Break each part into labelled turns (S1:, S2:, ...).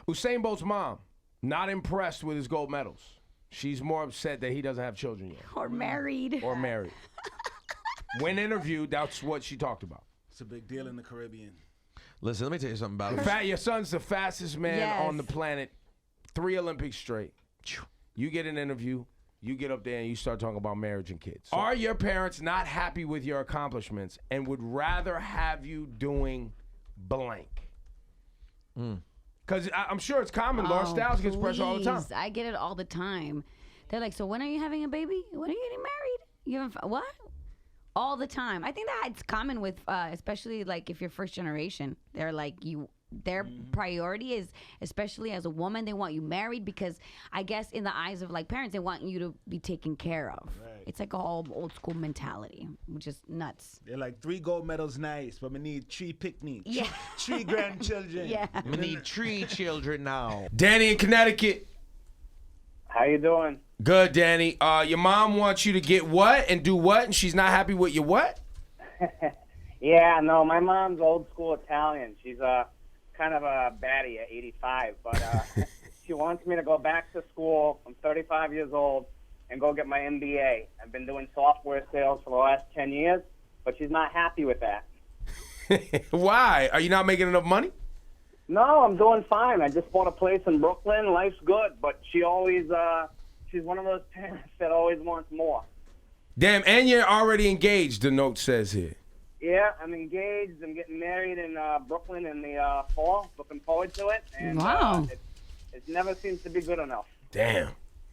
S1: Usain Bolt's mom, not impressed with his gold medals. She's more upset that he doesn't have children yet.
S2: Or married.
S1: When interviewed, that's what she talked about.
S3: It's a big deal in the Caribbean.
S4: Listen, let me tell you something about it.
S1: Your son's the fastest man on the planet. 3 Olympics straight. You get an interview, you get up there and you start talking about marriage and kids. Are your parents not happy with your accomplishments and would rather have you doing blank? Because I'm sure it's common. Laura Styles gets pressure all the time.
S2: I get it all the time. They're like, so when are you having a baby? When are you getting married? You haven't, what? All the time. I think that it's common with, especially like if you're first generation. They're like, their priority is, especially as a woman, they want you married because I guess in the eyes of like parents, they want you to be taken care of. Right. It's like a whole old school mentality, which is nuts.
S3: They're like 3 gold medals, nice, but we need 3 picnics.
S2: Yeah.
S3: 3 grandchildren.
S2: Yeah.
S4: We need 3 children now.
S1: Danny in Connecticut.
S5: How you doing?
S1: Good, Danny. Your mom wants you to get what and do what, and she's not happy with your what?
S5: Yeah, no, my mom's old school Italian. She's kind of a baddie at 85, but she wants me to go back to school. I'm 35 years old and go get my MBA. I've been doing software sales for the last 10 years, but she's not happy with that.
S1: Why? Are you not making enough money?
S5: No, I'm doing fine. I just bought a place in Brooklyn. Life's good, but she always, she's one of those parents that always wants more.
S1: Damn, and you're already engaged, the note says here.
S5: Yeah, I'm engaged. I'm getting married in Brooklyn in the fall. Looking forward to it. And,
S2: wow.
S5: It never seems to be good enough.
S1: Damn.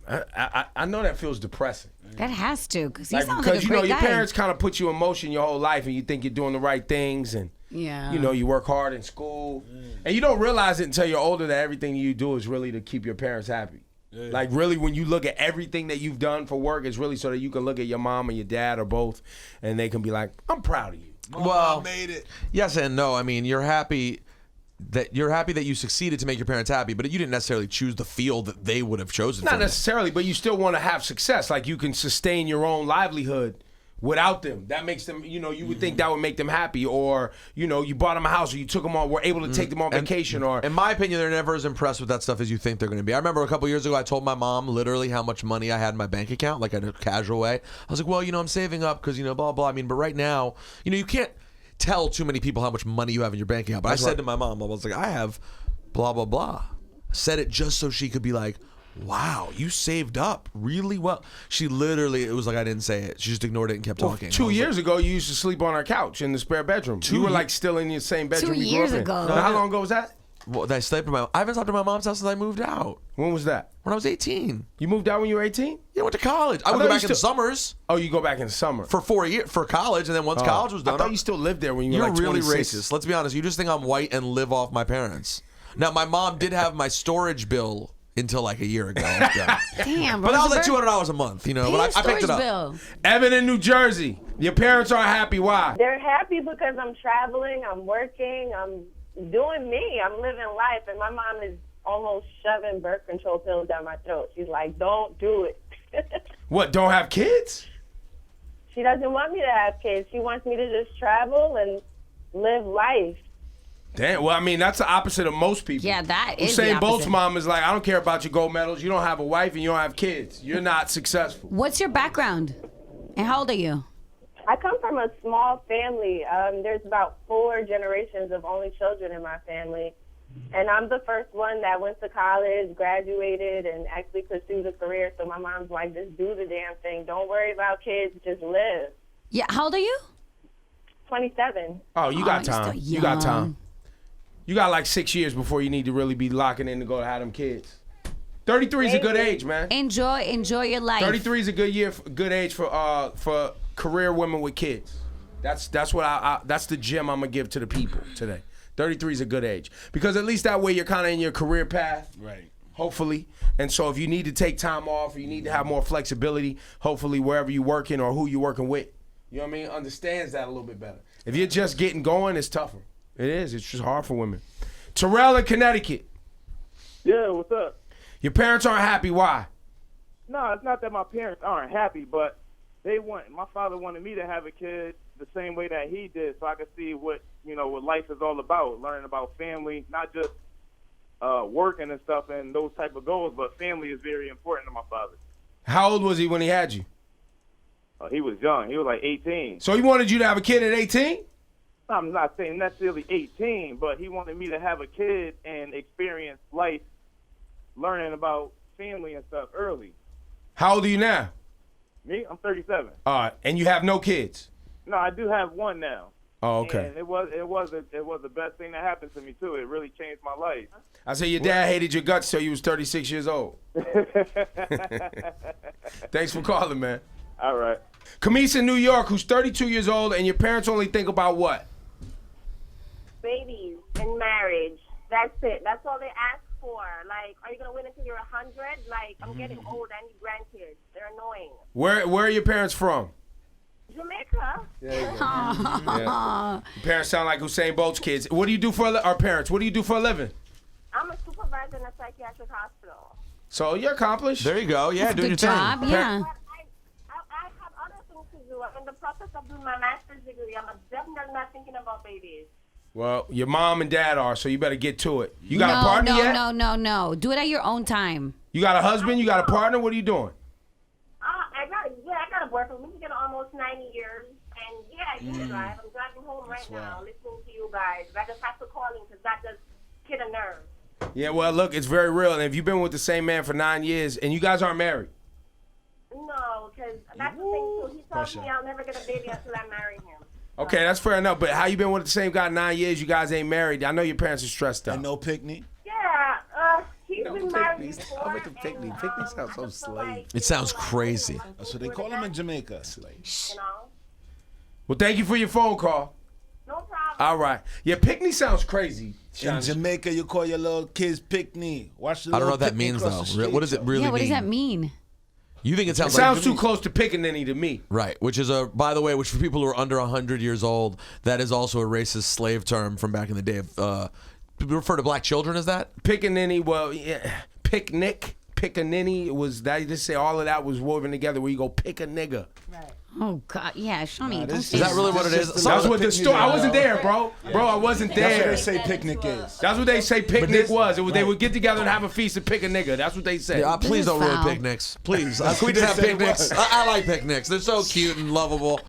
S1: I know that feels depressing.
S2: That has to, because he sounds like a
S1: Because, you know,
S2: great
S1: your
S2: guy.
S1: parents kind of put you in motion your whole life and you think you're doing the right things and,
S2: yeah.
S1: you know, you work hard in school. And you don't realize it until you're older that everything you do is really to keep your parents happy. Yeah. Like, really, when you look at everything that you've done for work, it's really so that you can look at your mom or your dad or both and they can be like, I'm proud of you.
S4: Well,
S3: I made it.
S4: Yes and no. I mean, you're happy that you succeeded to make your parents happy, but you didn't necessarily choose the field that they would have chosen.
S1: Not necessarily, but you still want to have success. Like you can sustain your own livelihood without them. That makes them, you know, you would think that would make them happy. Or, you know, you bought them a house or you took them on, were able to take them on vacation. Or
S4: in my opinion, they're never as impressed with that stuff as you think they're going to be. I remember a couple years ago, I told my mom literally how much money I had in my bank account, like in a casual way. I was like, well, you know, I'm saving up because, you know, blah, blah. I mean, but right now, you know, you can't tell too many people how much money you have in your bank account. But I said to my mom, I was like, I have blah, blah, blah. Said it just so she could be like, wow, you saved up really well. She literally, it was like I didn't say it. She just ignored it and kept talking.
S1: 2 years ago, you used to sleep on our couch in the spare bedroom. You were like still in your same bedroom
S2: 2
S1: you grew
S2: years
S1: up in.
S2: ago.
S1: Now, how long ago was that?
S4: Well, I haven't slept in my mom's house since I moved out.
S1: When was that?
S4: When I was 18.
S1: You moved out when you were 18?
S4: Yeah, I went to college. I would
S1: thought
S4: go
S1: you
S4: back in the summers.
S1: Oh, you go back in the summer.
S4: For 4 years, for college, and then once college was done.
S1: I thought you still lived there when you were
S4: You're
S1: like
S4: really
S1: 26.
S4: racist. Let's be honest. You just think I'm white and live off my parents. Now, my mom did have my storage bill until like a year ago. Yeah.
S2: Damn,
S4: But that was like $200 a month, you know. But I picked it up.
S2: Bill.
S1: Evan in New Jersey. Your parents aren't happy. Why?
S6: They're happy because I'm traveling, I'm working, I'm doing me, I'm living life, and my mom is almost shoving birth control pills down my throat. She's like, don't do it.
S1: What, don't have kids?
S6: She doesn't want me to have kids. She wants me to just travel and live life.
S1: Damn, well, I mean, that's the opposite of most people.
S2: Yeah, that is the
S1: Usain Bolt's
S2: opposite.
S1: mom is like, I don't care about your gold medals. You don't have a wife and you don't have kids. You're not successful.
S2: What's your background? And how old are you?
S6: I come from a small family. There's about 4 generations of only children in my family. And I'm the first one that went to college, graduated, and actually pursued a career. So my mom's like, just do the damn thing. Don't worry about kids. Just live.
S2: Yeah, how old are you?
S6: 27.
S1: Oh, you got
S2: you're
S1: time.
S2: still
S1: You got
S2: young.
S1: time. You got like 6 years before you need to really be locking in to go to have them kids. 33 is a good age, man.
S2: Enjoy your life.
S1: 33 is a good age for career women with kids. That's what that's the gem I'm gonna give to the people today. 33 is a good age because at least that way you're kind of in your career path,
S3: Right.
S1: hopefully. And so if you need to take time off, or you need to have more flexibility, hopefully wherever you're working or who you're working with, you know what I mean, understands that a little bit better. If you're just getting going, it's tougher. It is. It's just hard for women. Terrell in Connecticut.
S7: Yeah, what's up?
S1: Your parents aren't happy. Why?
S7: No, it's not that my parents aren't happy, but my father wanted me to have a kid. the same way that he did, so I could see what what life is all about, learning about family, not just working and stuff and those type of goals, but family is very important to my father.
S1: How old was he when he had you?
S7: He was young. He was like 18.
S1: So he wanted you to have a kid at 18?
S7: I'm not saying necessarily 18, but he wanted me to have a kid and experience life, learning about family and stuff early.
S1: How old are you now?
S7: Me, I'm 37.
S1: All right, and you have no kids?
S7: No, I do have one now.
S1: Oh, okay.
S7: And it was the best thing that happened to me too. It really changed my life.
S1: I say your dad hated your guts till you was 36 years old. Thanks for calling, man.
S7: All right.
S1: Camise in New York, who's 32 years old, and your parents only think about what?
S6: Babies and marriage. That's it. That's all they ask for. Like, are you going to wait until you're 100? Like, I'm getting old. I need grandkids. They're annoying.
S1: Where are your parents from?
S6: Jamaica.
S1: Yeah. Your parents sound like Usain Bolt's kids. What do you do for our parents? What do you do for a living?
S6: I'm a supervisor in a psychiatric hospital.
S1: So you're accomplished.
S4: There you go. Yeah, do your
S2: Good
S4: thing.
S2: job. Yeah.
S6: But I have other things to do. I'm in the process of doing my master's degree. I'm definitely not thinking about babies.
S1: Well, your mom and dad are, so you better get to it. You got a partner yet?
S2: No. Do it at your own time.
S1: You got a husband? You got a partner? What are you doing?
S6: I got a boyfriend. We've been almost 90 years. And yeah, I do drive. I'm driving home right now, listening to you guys. I just have to call in because that does hit a nerve.
S1: Yeah, well, look, it's very real. And if you've been with the same man for 9 years and you guys aren't married.
S6: No, because that's the thing, too. He told me I'll never get a baby until I marry him.
S1: Okay, that's fair enough. But how you been with the same guy 9 years? You guys ain't married. I know your parents are stressed out.
S3: And no picnic.
S6: Yeah, he's been married before.
S3: I went to picnic. Picnic sounds so slave.
S4: It sounds crazy.
S3: That's what they call them in Jamaica. Slave.
S6: You know?
S1: Well, thank you for your phone call.
S6: No problem.
S1: All right. Yeah, picnic sounds crazy.
S3: In Jamaica, you call your little kids picnic. Watch the
S4: I don't know
S3: little
S4: what that
S3: picnic
S4: means
S3: across
S4: though.
S3: the street,
S4: What does it
S3: yo.
S4: really mean?
S2: Yeah, what does that mean?
S4: You think it
S1: It
S4: sounds
S1: sounds
S4: like
S1: too close to pickaninny to me.
S4: Right, which is by the way, which for people who are under 100 years old, that is also a racist slave term from back in the day. People refer to black children as that?
S1: Pickaninny, well, yeah, picnic, pickaninny was that. You just say all of that was woven together where you go pick a nigga.
S2: Oh God, yeah, Shawnee. don't
S3: this
S2: say
S4: Is that really what it is?
S1: That's what the story. I wasn't there, bro. Bro, I wasn't
S3: That's what
S1: there.
S3: they say picnic is.
S1: That's what they say picnic
S3: this-
S1: was. It was They
S3: right.
S1: would get together and have a feast and pick a nigga. That's what they said.
S4: Yeah, please
S2: is
S4: don't ruin
S2: foul.
S4: picnics. Please. Can we
S3: what
S4: just have
S3: they said it
S4: picnics?
S3: was.
S4: I like picnics. They're so cute and lovable.